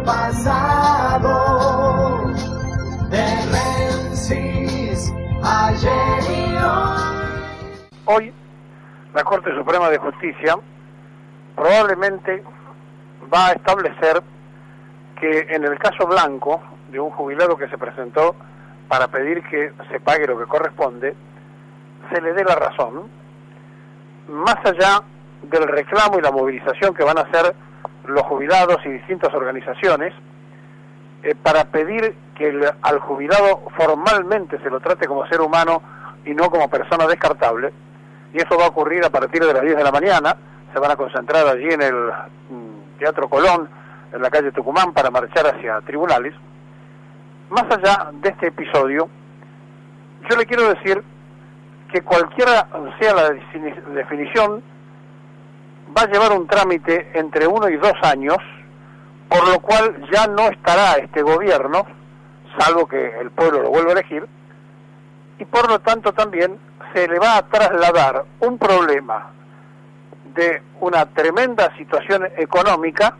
pasado, de Menzies, ayer y hoy. Hoy, la Corte Suprema de Justicia probablemente va a establecer que en el caso Blanco, de un jubilado que se presentó para pedir que se pague lo que corresponde, se le dé la razón, más allá del reclamo y la movilización que van a hacer los jubilados y distintas organizaciones, para pedir que al jubilado formalmente se lo trate como ser humano y no como persona descartable. Y eso va a ocurrir a partir de las 10 de la mañana. Se van a concentrar allí en el Teatro Colón, en la calle Tucumán, para marchar hacia tribunales. Más allá de este episodio, yo le quiero decir que cualquiera sea la definición, va a llevar un trámite entre 1 y 2 años, por lo cual ya no estará este gobierno, salvo que el pueblo lo vuelva a elegir, y por lo tanto también se le va a trasladar un problema de una tremenda situación económica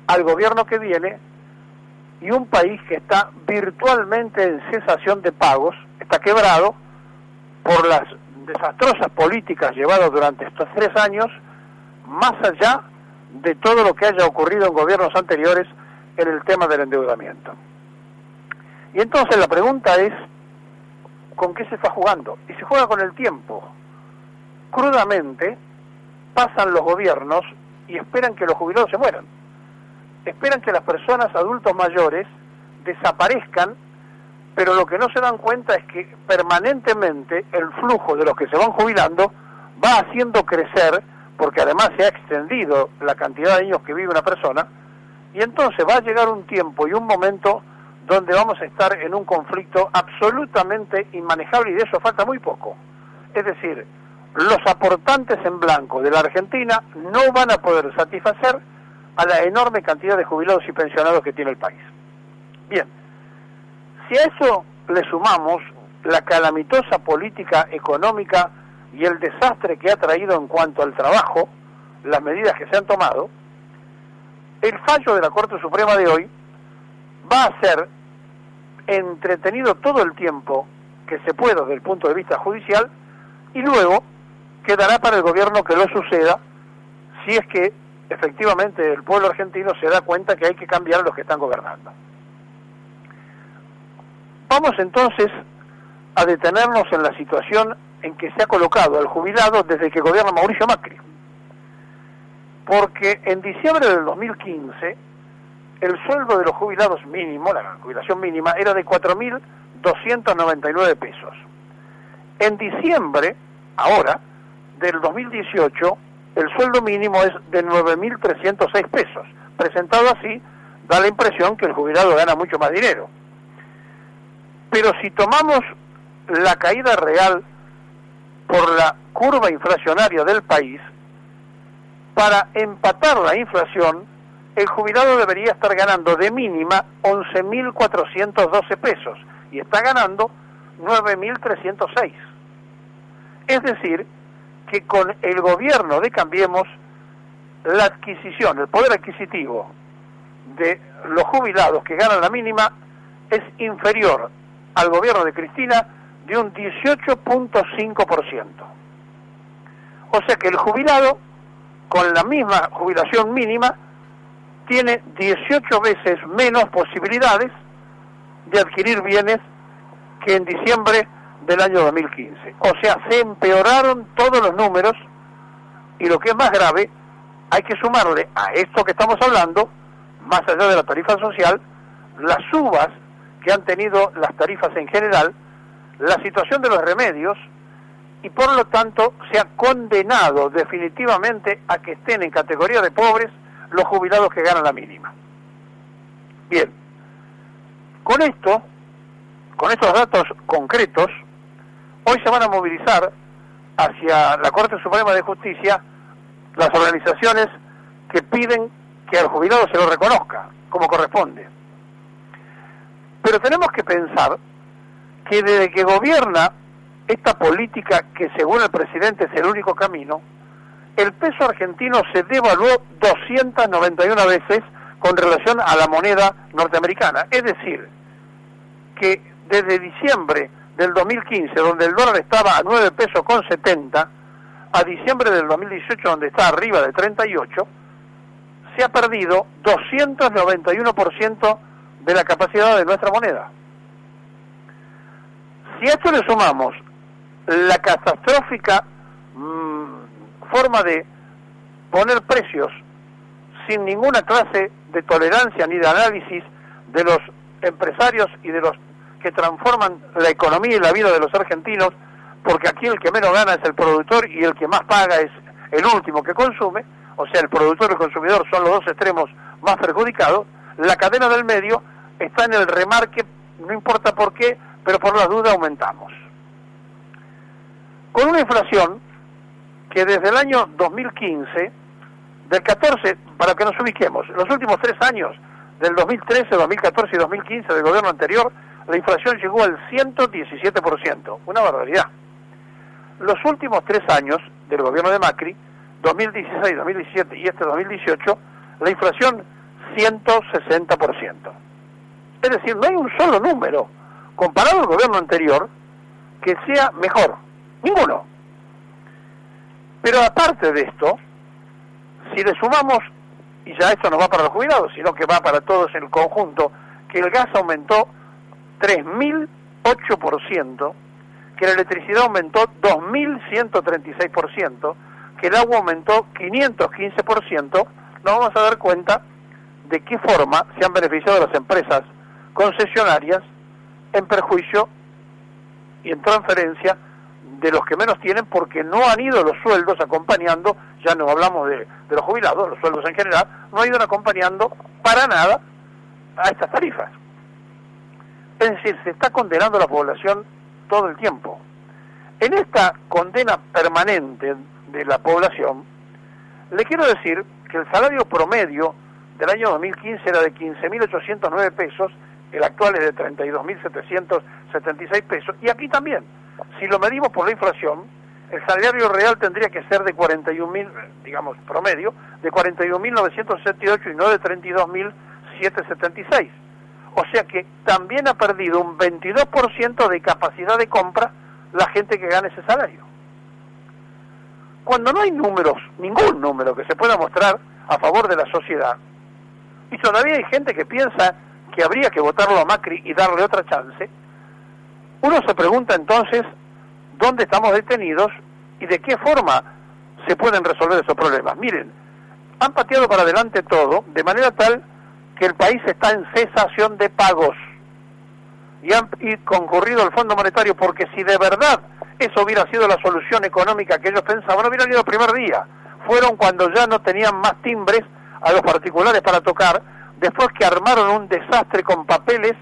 al gobierno que viene, y un país que está virtualmente en cesación de pagos, está quebrado por las desastrosas políticas llevadas durante estos 3 años, más allá de todo lo que haya ocurrido en gobiernos anteriores en el tema del endeudamiento. Y entonces la pregunta es, ¿con qué se está jugando? Y se juega con el tiempo. Crudamente pasan los gobiernos y esperan que los jubilados se mueran. Esperan que las personas adultos mayores desaparezcan, pero lo que no se dan cuenta es que permanentemente el flujo de los que se van jubilando va haciendo crecer, porque además se ha extendido la cantidad de años que vive una persona, y entonces va a llegar un tiempo y un momento donde vamos a estar en un conflicto absolutamente inmanejable, y de eso falta muy poco. Es decir, los aportantes en blanco de la Argentina no van a poder satisfacer a la enorme cantidad de jubilados y pensionados que tiene el país. Bien, si a eso le sumamos la calamitosa política económica y el desastre que ha traído en cuanto al trabajo, las medidas que se han tomado, el fallo de la Corte Suprema de hoy va a ser entretenido todo el tiempo que se pueda desde el punto de vista judicial, y luego quedará para el gobierno que lo suceda, si es que efectivamente el pueblo argentino se da cuenta que hay que cambiar a los que están gobernando. Vamos entonces a detenernos en la situación en que se ha colocado al jubilado desde que gobierna Mauricio Macri. Porque en diciembre del 2015, el sueldo de los jubilados mínimo, la jubilación mínima, era de 4.299 pesos. En diciembre, ahora, del 2018, el sueldo mínimo es de 9.306 pesos. Presentado así, da la impresión que el jubilado gana mucho más dinero. Pero si tomamos la caída real por la curva inflacionaria del país, para empatar la inflación, el jubilado debería estar ganando de mínima 11.412 pesos y está ganando 9.306. Es decir, que con el gobierno de Cambiemos, la adquisición, el poder adquisitivo de los jubilados que ganan la mínima es inferior al gobierno de Cristina de un 18.5%. O sea que el jubilado, con la misma jubilación mínima, tiene 18 veces menos posibilidades de adquirir bienes que en diciembre del año 2015. O sea, se empeoraron todos los números, y lo que es más grave, hay que sumarle a esto que estamos hablando, más allá de la tarifa social, las subas que han tenido las tarifas en general, la situación de los remedios, y por lo tanto se ha condenado definitivamente a que estén en categoría de pobres los jubilados que ganan la mínima. Bien, con esto, con estos datos concretos, hoy se van a movilizar hacia la Corte Suprema de Justicia las organizaciones que piden que al jubilado se lo reconozca como corresponde. Pero tenemos que pensar que desde que gobierna esta política, que según el presidente es el único camino, el peso argentino se devaluó 291 veces con relación a la moneda norteamericana. Es decir, que desde diciembre del 2015, donde el dólar estaba a 9 pesos con 70, a diciembre del 2018, donde está arriba de 38, se ha perdido 291% de la capacidad de nuestra moneda. Si a esto le sumamos la catastrófica forma de poner precios sin ninguna clase de tolerancia ni de análisis de los empresarios y de los que transforman la economía y la vida de los argentinos, porque aquí el que menos gana es el productor y el que más paga es el último que consume, o sea, el productor y el consumidor son los dos extremos más perjudicados. La cadena del medio está en el remarque, no importa por qué, pero por la duda aumentamos. Con una inflación que desde el año 2015, del 14, para que nos ubiquemos, los últimos 3 años, del 2013, 2014 y 2015 del gobierno anterior, la inflación llegó al 117%, una barbaridad. Los últimos 3 años del gobierno de Macri, 2016, 2017 y este 2018, la inflación 160%. Es decir, no hay un solo número, comparado al gobierno anterior, que sea mejor. Ninguno. Pero aparte de esto, si le sumamos, y ya esto no va para los jubilados, sino que va para todos en el conjunto, que el gas aumentó 3.008%, que la electricidad aumentó 2.136%, que el agua aumentó 515%, nos vamos a dar cuenta de qué forma se han beneficiado las empresas concesionarias en perjuicio y en transferencia de los que menos tienen, porque no han ido los sueldos acompañando, ya no hablamos de los jubilados, los sueldos en general, no han ido acompañando para nada a estas tarifas. Es decir, se está condenando a la población todo el tiempo. En esta condena permanente de la población, le quiero decir que el salario promedio del año 2015 era de 15.809 pesos, el actual es de 32.776 pesos, y aquí también, si lo medimos por la inflación, el salario real tendría que ser de 41.000, digamos, promedio, de 41.978 y no de 32.776. O sea que también ha perdido un 22% de capacidad de compra la gente que gana ese salario. Cuando no hay números, ningún número que se pueda mostrar a favor de la sociedad, y todavía hay gente que piensa que habría que votarlo a Macri y darle otra chance, uno se pregunta entonces dónde estamos detenidos y de qué forma se pueden resolver esos problemas. Miren, han pateado para adelante todo, de manera tal que el país está en cesación de pagos y han concurrido al Fondo Monetario, porque si de verdad eso hubiera sido la solución económica que ellos pensaban, no hubieran ido el primer día. Fueron cuando ya no tenían más timbres a los particulares para tocar, después que armaron un desastre con papeles,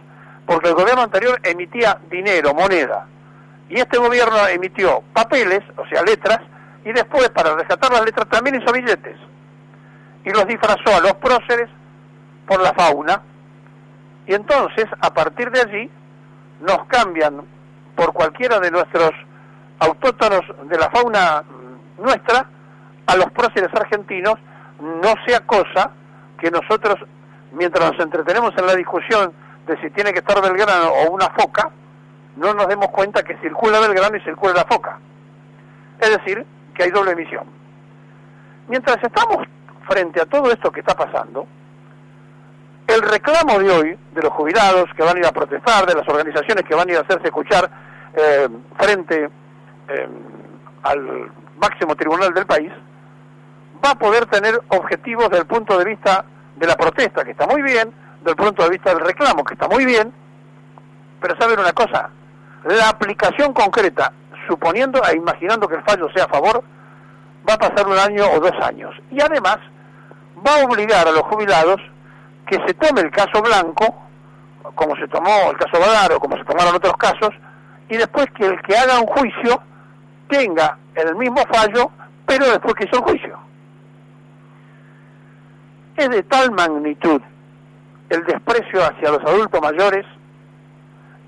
porque el gobierno anterior emitía dinero, moneda, y este gobierno emitió papeles, o sea, letras, y después, para rescatar las letras, también hizo billetes, y los disfrazó a los próceres por la fauna, y entonces, a partir de allí, nos cambian por cualquiera de nuestros autóctonos de la fauna nuestra a los próceres argentinos, no sea cosa que nosotros, mientras nos entretenemos en la discusión de si tiene que estar Belgrano o una foca, no nos demos cuenta que circula Belgrano y circula la foca. Es decir, que hay doble emisión. Mientras estamos frente a todo esto que está pasando, el reclamo de hoy de los jubilados que van a ir a protestar, de las organizaciones que van a ir a hacerse escuchar frente al máximo tribunal del país, va a poder tener objetivos desde el punto de vista de la protesta, que está muy bien, desde el punto de vista del reclamo, que está muy bien, pero ¿saben una cosa? La aplicación concreta, suponiendo e imaginando que el fallo sea a favor, va a pasar 1 año o 2 años. Y además va a obligar a los jubilados que se tome el caso Blanco, como se tomó el caso Badar o como se tomaron otros casos, y después que el que haga un juicio tenga el mismo fallo, pero después que hizo el juicio. Es de tal magnitud el desprecio hacia los adultos mayores,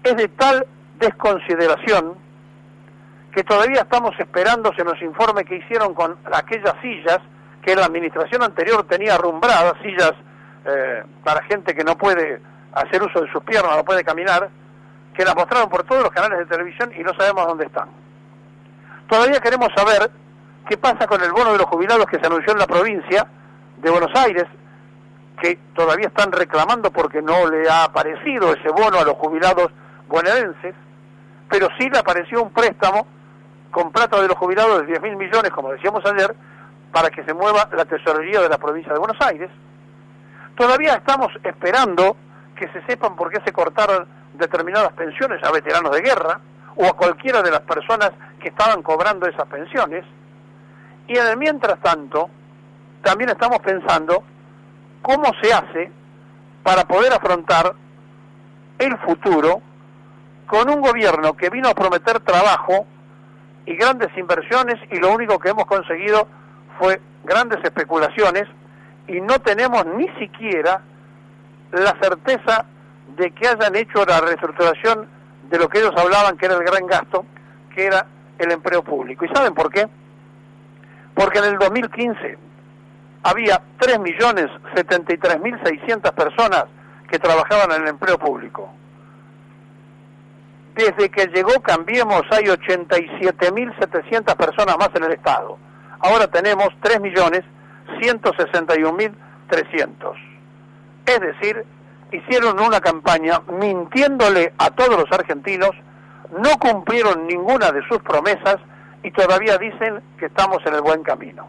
es de tal desconsideración, que todavía estamos esperando se nos informe que hicieron con aquellas sillas que la administración anterior tenía arrumbradas, sillas para gente que no puede hacer uso de sus piernas, no puede caminar, que las mostraron por todos los canales de televisión y no sabemos dónde están. Todavía queremos saber qué pasa con el bono de los jubilados que se anunció en la provincia de Buenos Aires, que todavía están reclamando porque no le ha aparecido ese bono a los jubilados bonaerenses, pero sí le apareció un préstamo con plata de los jubilados de 10.000 millones, como decíamos ayer, para que se mueva la tesorería de la provincia de Buenos Aires. Todavía estamos esperando que se sepan por qué se cortaron determinadas pensiones a veteranos de guerra o a cualquiera de las personas que estaban cobrando esas pensiones. Y en el mientras tanto, también estamos pensando cómo se hace para poder afrontar el futuro con un gobierno que vino a prometer trabajo y grandes inversiones y lo único que hemos conseguido fue grandes especulaciones y no tenemos ni siquiera la certeza de que hayan hecho la reestructuración de lo que ellos hablaban que era el gran gasto, que era el empleo público. ¿Y saben por qué? Porque en el 2015 había 3.073.600 personas que trabajaban en el empleo público. Desde que llegó Cambiemos hay 87.700 personas más en el Estado. Ahora tenemos 3.161.300. Es decir, hicieron una campaña mintiéndole a todos los argentinos, no cumplieron ninguna de sus promesas y todavía dicen que estamos en el buen camino.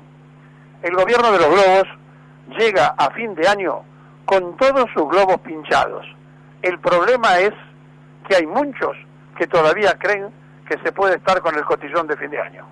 El gobierno de los globos llega a fin de año con todos sus globos pinchados. El problema es que hay muchos que todavía creen que se puede estar con el cotillón de fin de año.